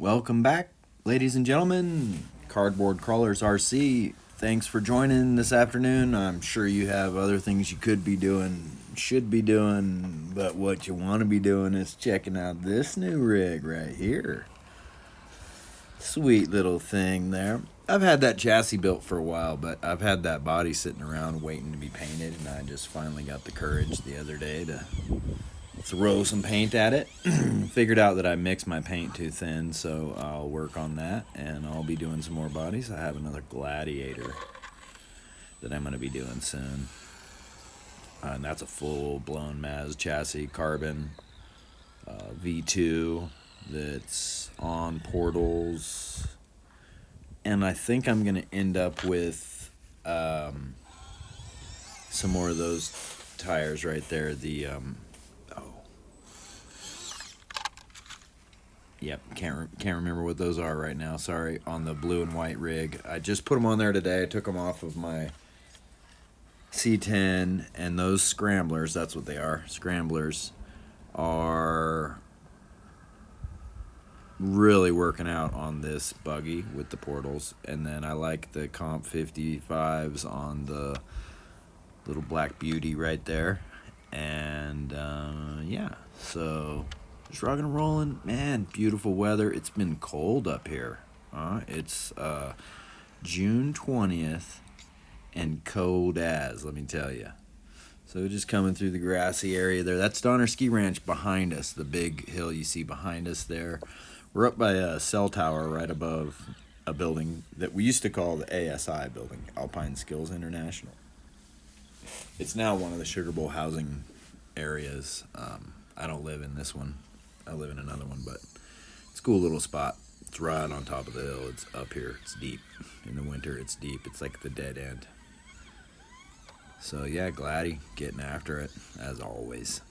Welcome back, ladies and gentlemen. Cardboard Crawlers RC. Thanks for joining this afternoon. I'm sure you have other things you could be doing, should be doing, but what you want to be doing is checking out this new rig right here. Sweet little thing there. I've had that chassis built for a while, but I've had that body sitting around waiting to be painted, and I just finally got the courage the other day to throw some paint at it. Figured out that I mixed my paint too thin, so I'll work on that, and I'll be doing some more bodies. I have another Gladiator that I'm going to be doing soon, and that's a full-blown Maz chassis, carbon V2 that's on portals, and I think I'm going to end up with some more of those tires right there. Yep, can't remember what those are right now. Sorry, on the blue and white rig. I just put them on there today. I took them off of my C10, and those scramblers, that's what they are. Scramblers are really working out on this buggy with the portals. And then I like the Comp 55s on the little Black Beauty right there. And yeah, so just rocking and rolling. Man, beautiful weather. It's been cold up here. It's June 20th and cold as, let me tell you. So just coming through the grassy area there. That's Donner Ski Ranch behind us, the big hill you see behind us there. We're up by a cell tower right above a building that we used to call the ASI building, Alpine Skills International. It's now one of the Sugar Bowl housing areas. I don't live in this one. I live in another one, but it's a cool little spot. It's right on top of the hill. It's up here. It's deep. In the winter, it's deep. It's like the dead end. So yeah, Gladdy getting after it, as always.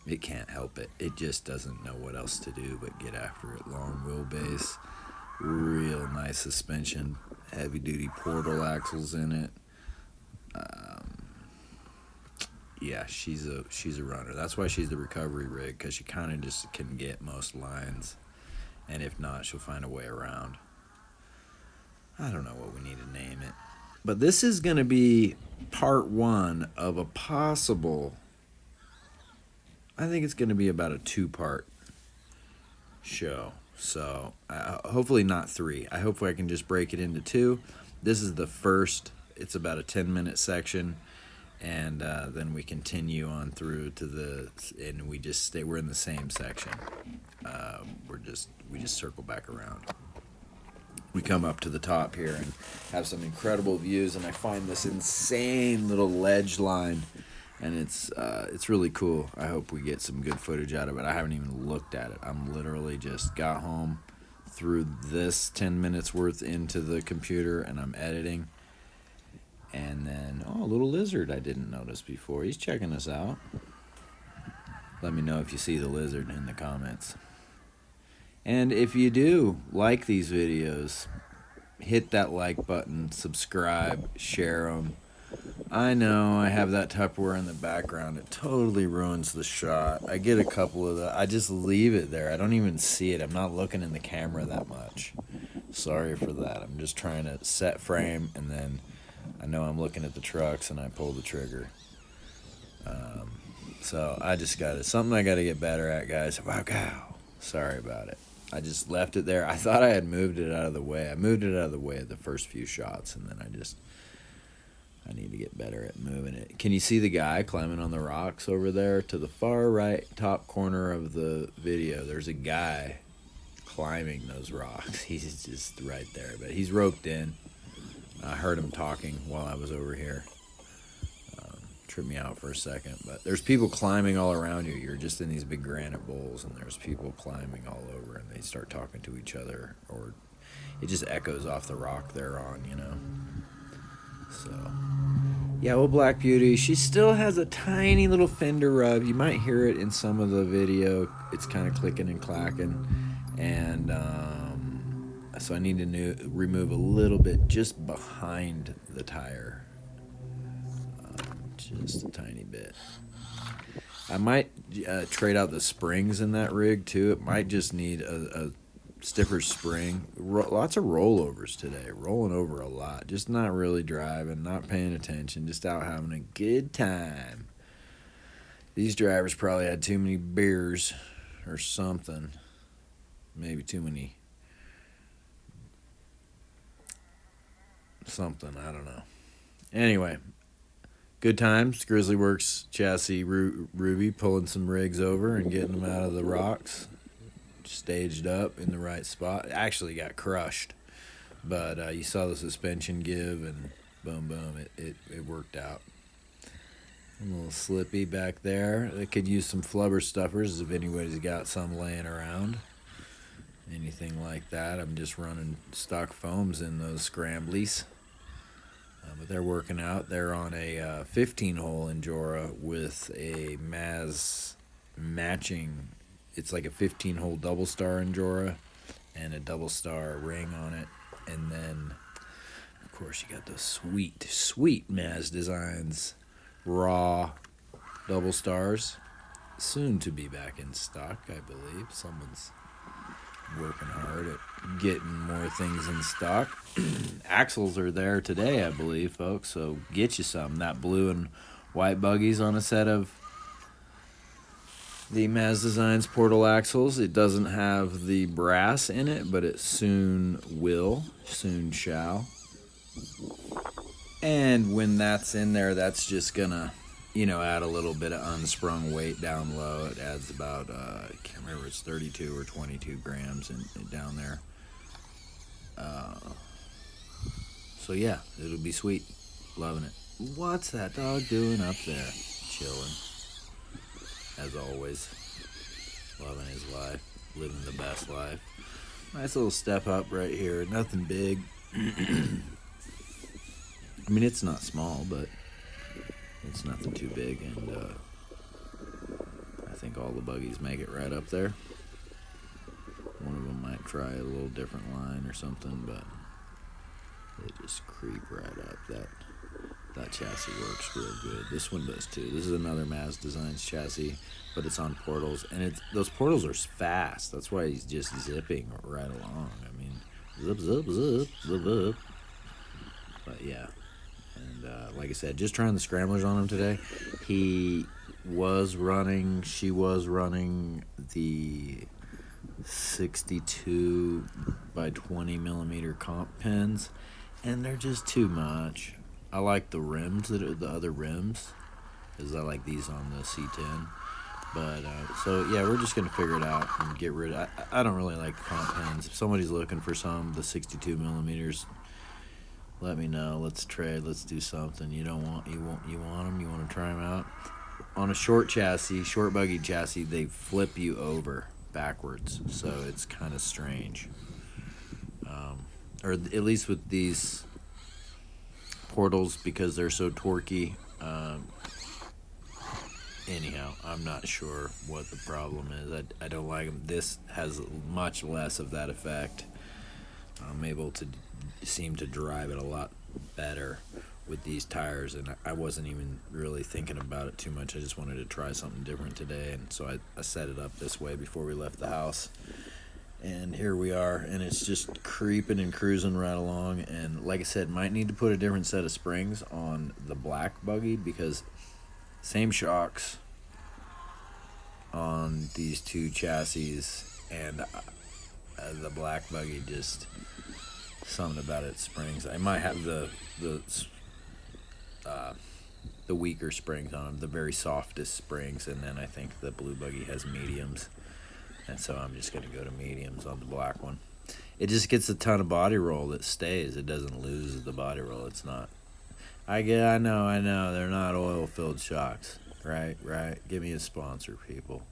It can't help it. It just doesn't know what else to do but get after it. Long wheelbase, real nice suspension, heavy-duty portal axles in it. Yeah, she's a runner. That's why she's the recovery rig, because she kind of just can get most lines, and if not, she'll find a way around. I don't know what we need to name it, but this is going to be part one of a possible, I think it's going to be about a 2-part show. So hopefully not 3. I hope I can just break it into 2. This is the first. It's about a 10-minute section. And then we continue on through to and we just stay. We're in the same section. We just circle back around. We come up to the top here and have some incredible views. And I find this insane little ledge line, and it's really cool. I hope we get some good footage out of it. I haven't even looked at it. I'm literally just got home, threw this 10 minutes worth into the computer, and I'm editing. And then, a little lizard I didn't notice before. He's checking us out. Let me know if you see the lizard in the comments. And if you do like these videos, hit that like button, subscribe, share them. I know I have that Tupperware in the background. It totally ruins the shot. I get a couple of I just leave it there. I don't even see it. I'm not looking in the camera that much. Sorry for that. I'm just trying to set frame, and then I know I'm looking at the trucks and I pull the trigger. So I just something I got to get better at, guys. Wow. Sorry about it. I just left it there. I thought I had moved it out of the way. I moved it out of the way at the first few shots, and then I need to get better at moving it. Can you see the guy climbing on the rocks over there to the far right top corner of the video? There's a guy climbing those rocks. He's just right there, but he's roped in. I heard him talking while I was over here. Tripped me out for a second. But there's people climbing all around you. You're just in these big granite bowls, and there's people climbing all over, and they start talking to each other, or it just echoes off the rock they're on, you know. So, yeah, well, Black Beauty, she still has a tiny little fender rub. You might hear it in some of the video. It's kind of clicking and clacking. And so I need to remove a little bit just behind the tire. Just a tiny bit. I might trade out the springs in that rig too. It might just need a stiffer spring. Lots of rollovers today. Rolling over a lot. Just not really driving, not paying attention, just out having a good time. These drivers probably had too many beers or something. Maybe too many. Something, I don't know. Anyway, good times. Grizzly Works chassis Ruby pulling some rigs over and getting them out of the rocks. Staged up in the right spot. Actually got crushed, but you saw the suspension give and boom, boom. It worked out. A little slippy back there. They could use some flubber stuffers if anybody's got some laying around. Anything like that. I'm just running stock foams in those scramblies. But they're working out. They're on a 15-hole Injora with a Maz matching. It's like a 15-hole double star Injora and a double star ring on it. And then, of course, you got those sweet, sweet Maz Designs raw double stars. Soon to be back in stock, I believe. Someone's working hard at getting more things in stock. Axles are there today, I believe, folks, so get you some. That blue and white buggy's on a set of the Maz Designs Portal axles. It doesn't have the brass in it, but it soon will, soon shall. And when that's in there, that's just gonna, add a little bit of unsprung weight down low. It adds about, I can't remember, it's 32 or 22 grams down there. So yeah, it'll be sweet. Loving it. What's that dog doing up there? Chilling. As always. Loving his life. Living the best life. Nice little step up right here. Nothing big. I mean, it's not small, but it's nothing too big, and I think all the buggies make it right up there. One of them might try a little different line or something, but they just creep right up. That chassis works real good. This one does too. This is another Maz Designs chassis, but it's on portals, and those portals are fast. That's why he's just zipping right along. I mean, zip, zip, zip, zip, zip. But yeah. And like I said, just trying the scramblers on him today. She was running the 62 by 20 millimeter comp pins, and they're just too much. I like the rims, the other rims, because I like these on the C10. But so yeah, we're just gonna figure it out and get rid of. I don't really like the comp pins. If somebody's looking for the 62 millimeters. Let me know. Let's trade. Let's do something. You want them? You want to try them out? On a short buggy chassis, they flip you over backwards, so it's kind of strange. Or at least with these portals, because they're so torquey. Anyhow, I'm not sure what the problem is. I don't like them. This has much less of that effect. I'm able to seem to drive it a lot better with these tires, and I wasn't even really thinking about it too much. I just wanted to try something different today, and so I set it up this way before we left the house, and here we are, and it's just creeping and cruising right along. And like I said, might need to put a different set of springs on the black buggy, because same shocks on these two chassis, and the black buggy, just something about its springs. I might have the weaker springs on them, the very softest springs, and then I think the blue buggy has mediums, and so I'm just going to go to mediums on the black one. It just gets a ton of body roll that stays. It doesn't lose the body roll. It's not. I know. They're not oil-filled shocks, right? Give me a sponsor, people.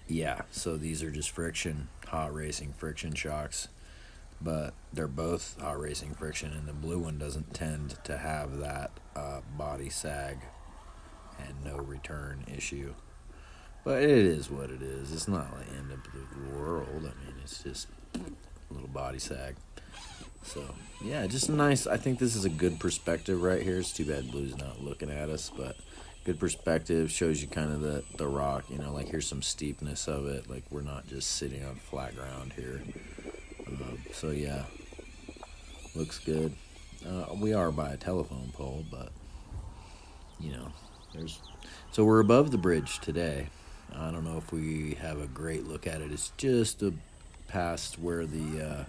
Yeah, so these are just hot racing friction shocks, but they're both hot racing friction, and the blue one doesn't tend to have that body sag and no return issue. But it is what it is. It's not like the end of the world. I mean, it's just a little body sag. So, yeah, just nice. I think this is a good perspective right here. It's too bad Blue's not looking at us, but Good perspective, shows you kind of the rock, like here's some steepness of it, like we're not just sitting on flat ground here. So yeah, looks good. We are by a telephone pole, but there's so we're above the bridge today. I don't know if we have a great look at it. It's just past where the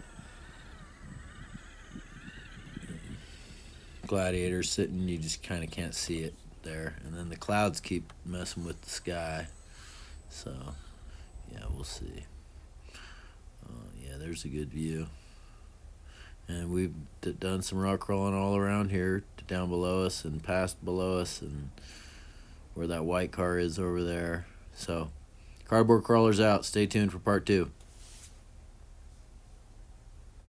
Gladiator's sitting. You just kind of can't see it there, and then the clouds keep messing with the sky. So yeah, we'll see. Yeah, there's a good view. And we've done some rock crawling all around here, down below us and past below us, and where that white car is over there. So, Cardboard Crawler's out. Stay tuned for part 2.